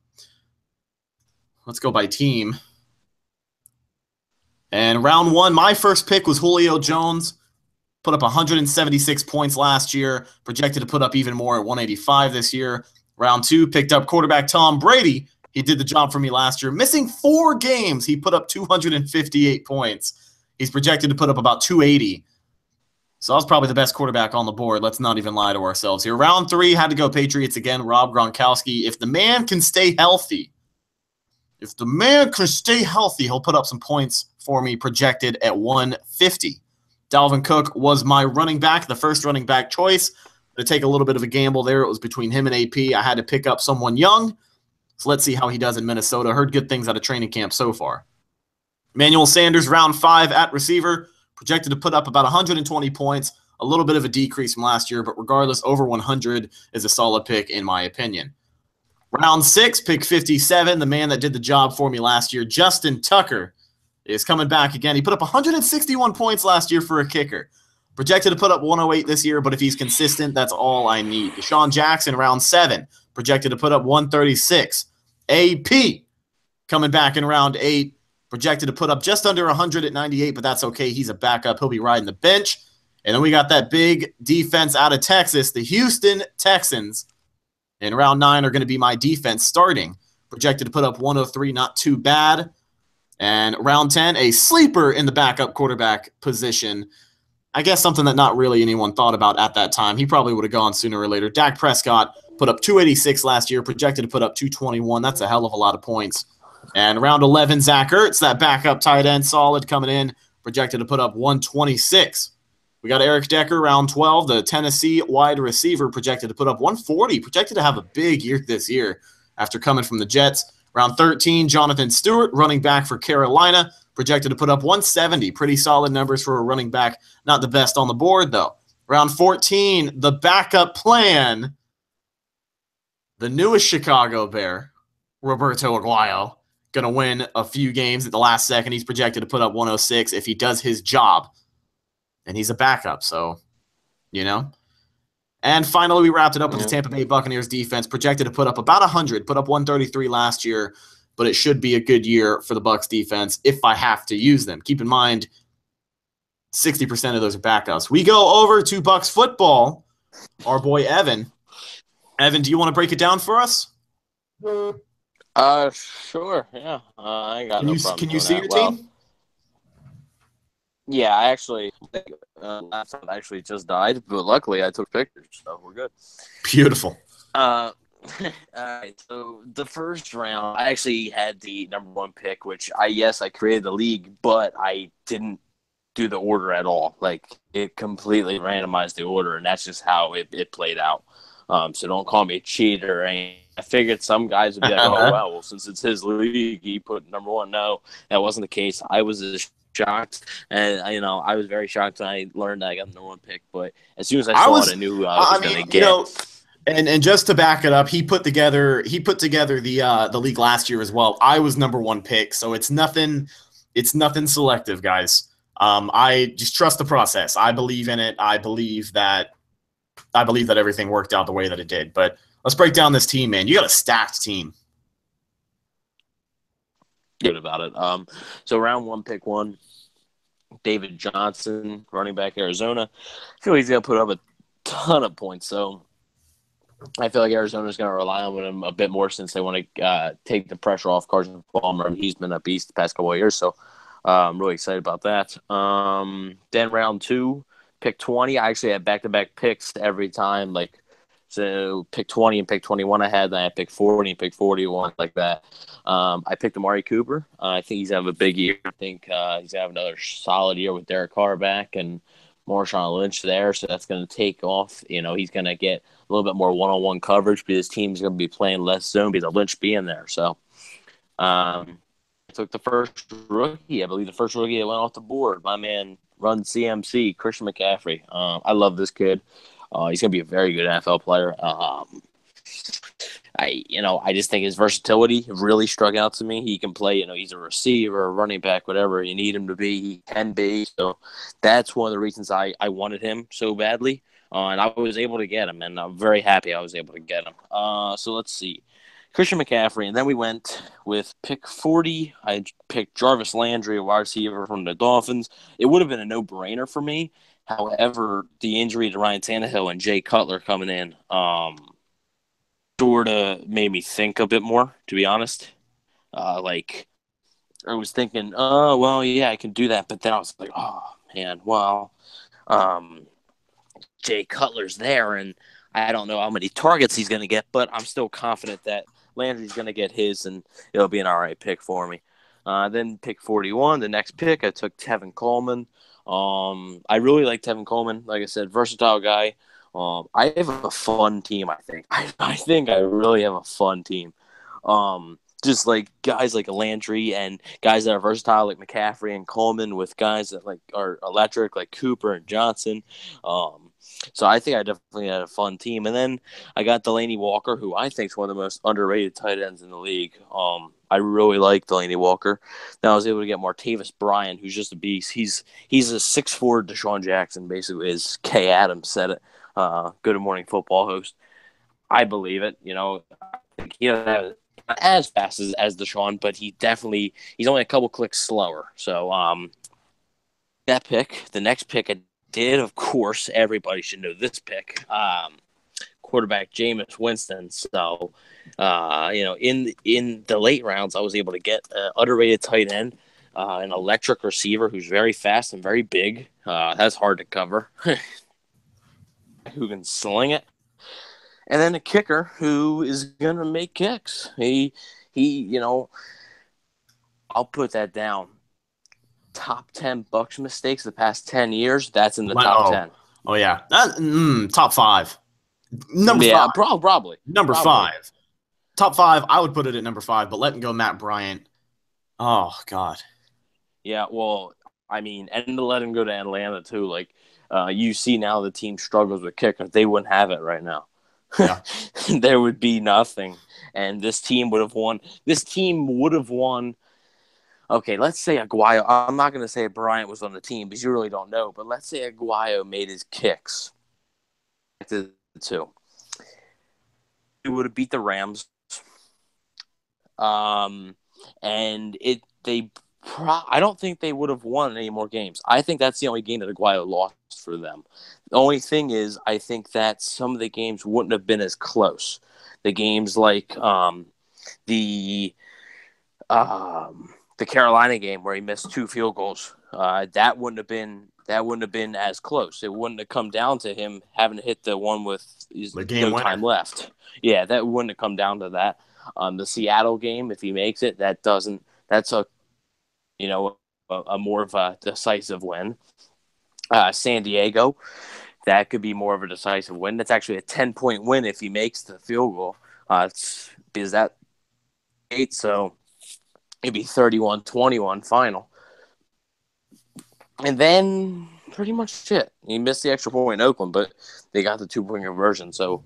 Let's go by team. And round 1, my first pick was Julio Jones. Put up 176 points last year. Projected to put up even more at 185 this year. Round 2, picked up quarterback Tom Brady. He did the job for me last year. Missing 4 games, he put up 258 points. He's projected to put up about 280. So I was probably the best quarterback on the board. Let's not even lie to ourselves here. Round 3, had to go Patriots again. Rob Gronkowski. If the man can stay healthy, he'll put up some points for me, projected at 150. Dalvin Cook was my running back, the first running back choice. To take a little bit of a gamble there. It was between him and AP. I had to pick up someone young. So let's see how he does in Minnesota. Heard good things out of training camp so far. Emmanuel Sanders, round 5 at receiver. Projected to put up about 120 points. A little bit of a decrease from last year, but regardless, over 100 is a solid pick in my opinion. Round 6, pick 57. The man that did the job for me last year, Justin Tucker, is coming back again. He put up 161 points last year for a kicker. Projected to put up 108 this year, but if he's consistent, that's all I need. Deshaun Jackson, round 7, projected to put up 136. AP coming back in round 8, projected to put up just under 100 at 98, but that's okay. He's a backup. He'll be riding the bench. And then we got that big defense out of Texas, the Houston Texans. In round 9 are going to be my defense starting. Projected to put up 103, not too bad. And round 10, a sleeper in the backup quarterback position. I guess something that not really anyone thought about at that time. He probably would have gone sooner or later. Dak Prescott put up 286 last year, projected to put up 221. That's a hell of a lot of points. And round 11, Zach Ertz, that backup tight end, solid coming in, projected to put up 126. We got Eric Decker, round 12, the Tennessee wide receiver, projected to put up 140, projected to have a big year this year after coming from the Jets. Round 13, Jonathan Stewart, running back for Carolina, projected to put up 170. Pretty solid numbers for a running back. Not the best on the board, though. Round 14, the backup plan, the newest Chicago Bear, Roberto Aguayo, going to win a few games at the last second. He's projected to put up 106 if he does his job. And he's a backup, so, you know. And finally, we wrapped it up with the Tampa Bay Buccaneers defense, projected to put up about 100, put up 133 last year, but it should be a good year for the Bucs defense if I have to use them. Keep in mind, 60% of those are backups. We go over to Bucs football. Our boy Evan. Evan, do you want to break it down for us? Sure. Yeah. I ain't got no problem. Can you see your team? Yeah, I actually last time I actually just died, but luckily I took pictures, so we're good. Beautiful. All right, so the first round, I actually had the number 1 pick, which I created the league, but I didn't do the order at all. Like, it completely randomized the order, and that's just how it played out. So don't call me a cheater. I figured some guys would be like, oh, well, since it's his league, he put number one. No, that wasn't the case. I was as shocked, and I was very shocked when I learned that I got the number one pick. But as soon as I saw it, I knew who I was going to get. And just to back it up, he put together the league last year as well. I was number one pick, so it's nothing selective, guys. I just trust the process. I believe in it. I believe that everything worked out the way that it did. But let's break down this team, man. You got a stacked team. Good about it. So round one, pick one, David Johnson, running back, Arizona. I feel like he's going to put up a ton of points. So I feel like Arizona's going to rely on him a bit more since they want to take the pressure off Carson Palmer. He's been a beast the past couple of years, so I'm really excited about that. Then round two, pick 20. I actually had back-to-back picks every time. So pick 20 and pick 21 I had. Then I pick 40 and pick 41, like that. I picked Amari Cooper. I think he's going to have a big year. I think he's going to have another solid year with Derek Carr back and Marshawn Lynch there. So that's going to take off. He's going to get a little bit more one-on-one coverage because his team's going to be playing less zone because of Lynch being there. So I took the first rookie. I believe the first rookie that went off the board. My man, run CMC, Christian McCaffrey. I love this kid. He's going to be a very good NFL player. I just think his versatility really struck out to me. He can play, he's a receiver, a running back, whatever you need him to be, he can be. So that's one of the reasons I wanted him so badly. And I was able to get him, and I'm very happy I was able to get him. So let's see. Christian McCaffrey, and then we went with pick 40. I picked Jarvis Landry, a wide receiver from the Dolphins. It would have been a no-brainer for me. However, the injury to Ryan Tannehill and Jay Cutler coming in sort of made me think a bit more, to be honest. I was thinking, oh, well, yeah, I can do that. But then I was like, oh, man, well, Jay Cutler's there, and I don't know how many targets he's going to get, but I'm still confident that Landry's going to get his, and it'll be an all right pick for me. Then pick 41, the next pick, I took Tevin Coleman. I really like Tevin Coleman. Like I said, versatile guy. I have a fun team, I think. I think I really have a fun team. Just like guys like Landry and guys that are versatile like McCaffrey and Coleman with guys that are electric like Cooper and Johnson. So I think I definitely had a fun team. And then I got Delaney Walker, who I think is one of the most underrated tight ends in the league. I really like Delaney Walker. Then I was able to get Martavis Bryant, who's just a beast. He's a 6'4" Deshaun Jackson, basically, as Kay Adams said it. Good Morning Football host. I believe it. I think he doesn't have as fast as Deshaun, but he's only a couple clicks slower. So that pick, the next pick I did, of course, everybody should know this pick. Quarterback Jameis Winston. So, in the late rounds, I was able to get an underrated tight end, an electric receiver who's very fast and very big. That's hard to cover. Who can sling it, and then a kicker who is gonna make kicks. I'll put that down. Top 10 Bucs mistakes the past 10 years. That's in the top 10. Oh yeah, top 5. Number 5. Probably. Number 5. Top 5. I would put it at number 5, but letting go Matt Bryant. Oh God. Yeah, well, I mean, and to let him go to Atlanta too. You see now the team struggles with kickers. They wouldn't have it right now. Yeah. There would be nothing, and this team would have won. This team would have won. Okay, let's say Aguayo. I'm not going to say Bryant was on the team because you really don't know. But let's say Aguayo made his kicks. To the 2. He would have beat the Rams. And I don't think they would have won any more games. I think that's the only game that Aguayo lost for them. The only thing is, I think that some of the games wouldn't have been as close. The games like the Carolina game where he missed 2 field goals, that wouldn't have been as close. It wouldn't have come down to him having to hit the one with no time left. Yeah, that wouldn't have come down to that. The Seattle game, if he makes it, that's a more of a decisive win. San Diego, that could be more of a decisive win. That's actually a 10-point win if he makes the field goal. It's because that 8, so it'd be 31-21 final. And then pretty much it. He missed the extra point in Oakland, but they got the 2-point conversion. So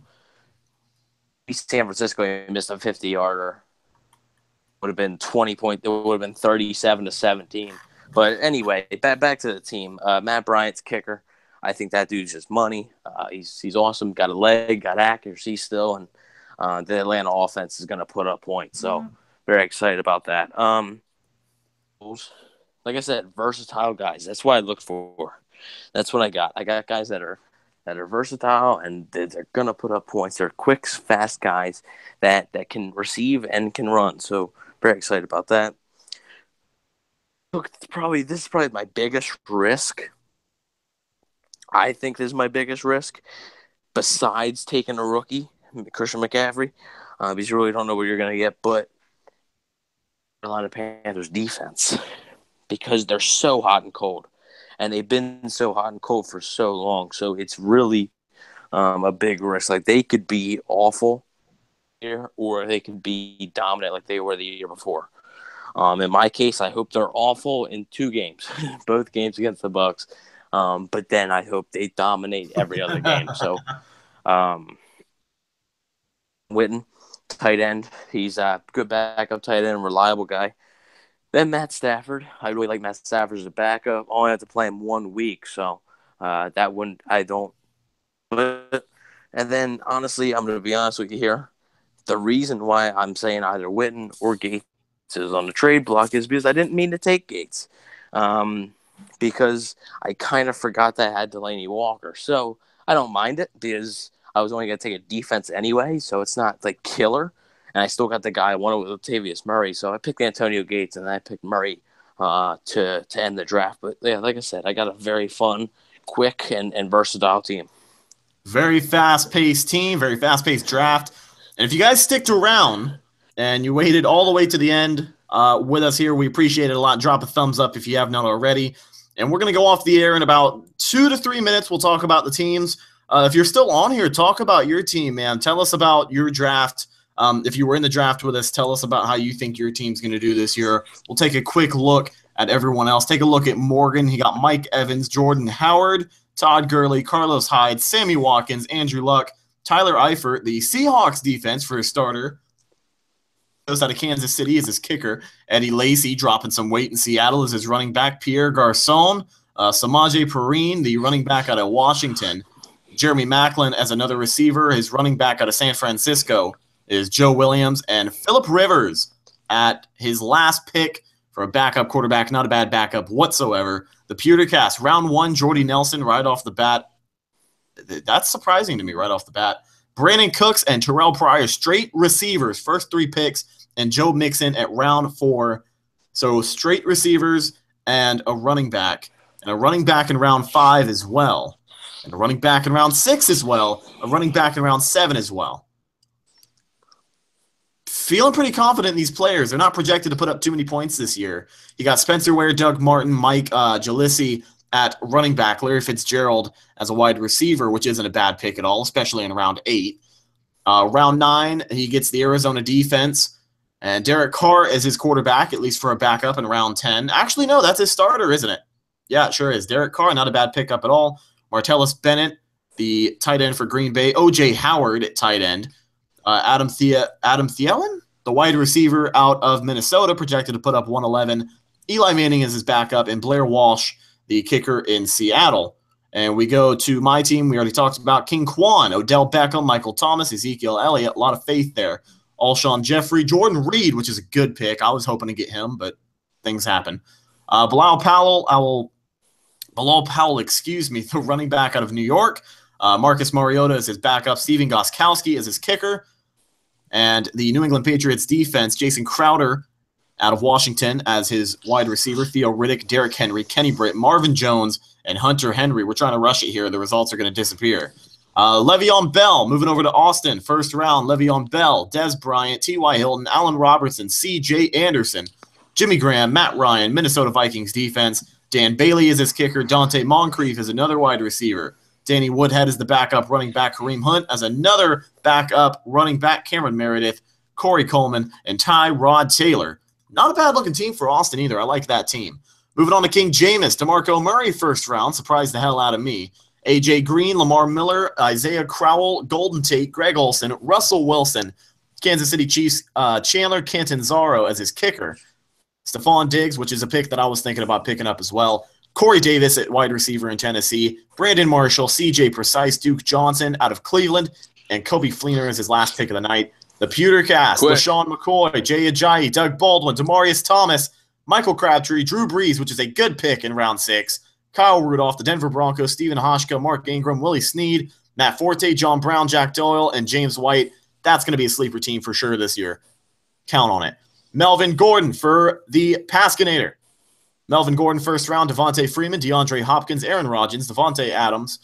San Francisco missed a 50-yarder. Would have been 20 point. It would have been 37-17. But anyway, back to the team. Matt Bryant's kicker. I think that dude's just money. He's awesome. Got a leg, got accuracy still, and the Atlanta offense is going to put up points. So very excited about that. Like I said, versatile guys. That's what I look for. That's what I got. I got guys that are versatile and they're going to put up points. They're quick, fast guys that can receive and can run. So very excited about that. Look, this is probably my biggest risk. I think this is my biggest risk besides taking a rookie, Christian McCaffrey, because you really don't know what you're going to get. But Carolina Panthers defense, because they're so hot and cold, and they've been so hot and cold for so long. So it's really a big risk. Like, they could be awful here, or they could be dominant like they were the year before. In my case, I hope they're awful in 2 games, both games against the Bucs. But then I hope they dominate every other game. So, Witten, tight end. He's a good backup tight end, reliable guy. Then Matt Stafford. I really like Matt Stafford as a backup. Only have to play him 1 week, so that wouldn't. I don't. And then, honestly, I'm going to be honest with you here. The reason why I'm saying either Witten or Gates is on the trade block is because I didn't mean to take Gates. Because I kind of forgot that I had Delaney Walker. So I don't mind it because I was only going to take a defense anyway, so it's not like killer. And I still got the guy I wanted with Latavius Murray. So I picked Antonio Gates and I picked Murray to end the draft. But yeah, like I said, I got a very fun, quick, and versatile team. Very fast-paced team, very fast-paced draft. And if you guys sticked around and you waited all the way to the end with us here, we appreciate it a lot. Drop a thumbs up if you have not already. And we're going to go off the air in about 2 to 3 minutes. We'll talk about the teams. If you're still on here, talk about your team, man. Tell us about your draft. If you were in the draft with us, tell us about how you think your team's going to do this year. We'll take a quick look at everyone else. Take a look at Morgan. He got Mike Evans, Jordan Howard, Todd Gurley, Carlos Hyde, Sammy Watkins, Andrew Luck, Tyler Eifert, the Seahawks defense for a starter. Out of Kansas City is his kicker. Eddie Lacy dropping some weight in Seattle is his running back. Pierre Garçon, Samaje Perine, the running back out of Washington. Jeremy Maclin as another receiver. His running back out of San Francisco is Joe Williams. And Phillip Rivers at his last pick for a backup quarterback. Not a bad backup whatsoever. The PewterCast, round 1, Jordy Nelson right off the bat. That's surprising to me right off the bat. Brandon Cooks and Terrell Pryor, straight receivers, first 3 picks, and Joe Mixon at round 4. So straight receivers and a running back. And a running back in round 5 as well. And a running back in round 6 as well. A running back in round 7 as well. Feeling pretty confident in these players. They're not projected to put up too many points this year. You got Spencer Ware, Doug Martin, Mike Jalisi at running back, Larry Fitzgerald as a wide receiver, which isn't a bad pick at all, especially in round 8. Round 9, he gets the Arizona defense. And Derek Carr is his quarterback, at least for a backup in round 10. Actually, no, that's his starter, isn't it? Yeah, it sure is. Derek Carr, not a bad pickup at all. Martellus Bennett, the tight end for Green Bay. O.J. Howard at tight end. Adam Thielen, the wide receiver out of Minnesota, projected to put up 111. Eli Manning is his backup, and Blair Walsh, the kicker in Seattle. And we go to my team. We already talked about King Quan, Odell Beckham, Michael Thomas, Ezekiel Elliott. A lot of faith there. Alshon Jeffrey, Jordan Reed, which is a good pick. I was hoping to get him, but things happen. Bilal Powell, the running back out of New York. Marcus Mariota is his backup. Steven Gostkowski is his kicker. And the New England Patriots defense, Jason Crowder out of Washington as his wide receiver. Theo Riddick, Derrick Henry, Kenny Britt, Marvin Jones, and Hunter Henry. We're trying to rush it here. The results are going to disappear. Le'Veon Bell moving over to Austin. First round, Le'Veon Bell, Des Bryant, T.Y. Hilton, Allen Robertson, C.J. Anderson, Jimmy Graham, Matt Ryan, Minnesota Vikings defense. Dan Bailey is his kicker. Dante Moncrief is another wide receiver. Danny Woodhead is the backup running back. Kareem Hunt as another backup running back. Cameron Meredith, Corey Coleman, and Tyrod Taylor. Not a bad-looking team for Austin either. I like that team. Moving on to King Jameis, DeMarco Murray, first round. Surprised the hell out of me. A.J. Green, Lamar Miller, Isaiah Crowell, Golden Tate, Greg Olsen, Russell Wilson, Kansas City Chiefs, Chandler Catanzaro as his kicker. Stephon Diggs, which is a pick that I was thinking about picking up as well. Corey Davis at wide receiver in Tennessee. Brandon Marshall, C.J. Precise, Duke Johnson out of Cleveland, and Kobe Fleener is his last pick of the night. The Pewter Cast, LaShawn McCoy, Jay Ajayi, Doug Baldwin, Demaryius Thomas, Michael Crabtree, Drew Brees, which is a good pick in round 6, Kyle Rudolph, the Denver Broncos, Stephen Hoshka, Mark Ingram, Willie Snead, Matt Forte, John Brown, Jack Doyle, and James White. That's going to be a sleeper team for sure this year. Count on it. Melvin Gordon for the Pascinator. Melvin Gordon, first round. Devontae Freeman, DeAndre Hopkins, Aaron Rodgers, Devontae Adams,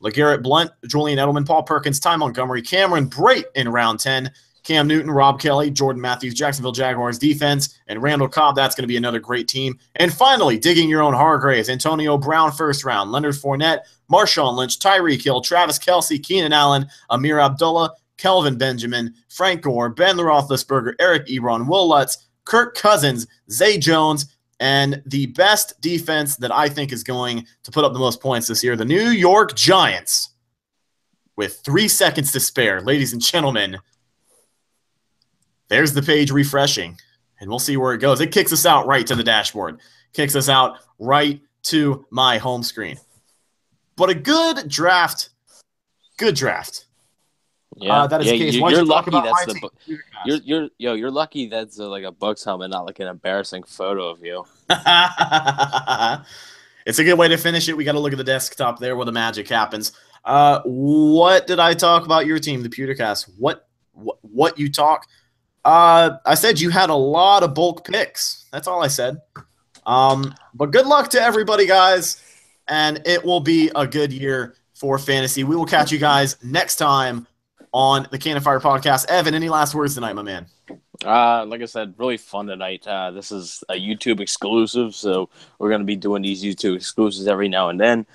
LeGarrette Blount, Julian Edelman, Paul Perkins, Ty Montgomery, Cameron Brate in round 10, Cam Newton, Rob Kelly, Jordan Matthews, Jacksonville Jaguars defense, and Randall Cobb. That's going to be another great team. And finally, digging your own Hargraves, Antonio Brown, first round, Leonard Fournette, Marshawn Lynch, Tyreek Hill, Travis Kelce, Keenan Allen, Amir Abdullah, Kelvin Benjamin, Frank Gore, Ben Roethlisberger, Eric Ebron, Will Lutz, Kirk Cousins, Zay Jones, and the best defense that I think is going to put up the most points this year, the New York Giants, with 3 seconds to spare. Ladies and gentlemen, there's the page refreshing, and we'll see where it goes. It kicks us out right to the dashboard. Kicks us out right to my home screen. But a good draft. Good draft. Yeah, that is the case. You're lucky that's you're lucky that's like a Bucs helmet, not like an embarrassing photo of you. It's a good way to finish it. We got to look at the desktop there where the magic happens. What did I talk about your team, the Pewtercast? What you talk? I said you had a lot of bulk picks. That's all I said. But good luck to everybody, guys, and it will be a good year for fantasy. We will catch you guys next time on the Cannon Fire Podcast. Evan, any last words tonight, my man? Like I said, really fun tonight. This is a YouTube exclusive, so we're going to be doing these YouTube exclusives every now and then.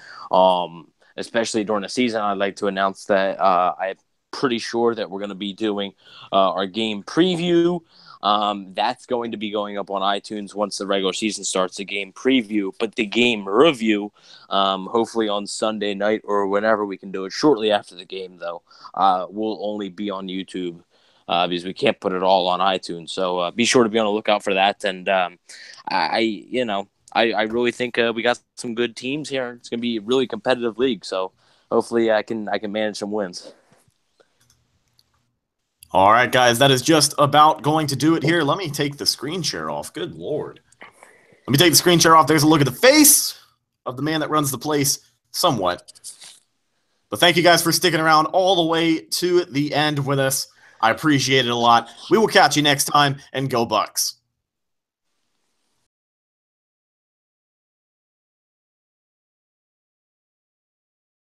Especially during the season, I'd like to announce that I'm pretty sure that we're going to be doing our game preview. That's going to be going up on iTunes once the regular season starts, the game preview. But the game review, hopefully on Sunday night or whenever we can do it, shortly after the game, though, will only be on YouTube because we can't put it all on iTunes. So be sure to be on the lookout for that. And I really think we got some good teams here. It's going to be a really competitive league. So hopefully I can manage some wins. All right, guys, that is just about going to do it here. Let me take the screen share off. Good Lord. Let me take the screen share off. There's a look at the face of the man that runs the place somewhat. But thank you guys for sticking around all the way to the end with us. I appreciate it a lot. We will catch you next time, and Go Bucs.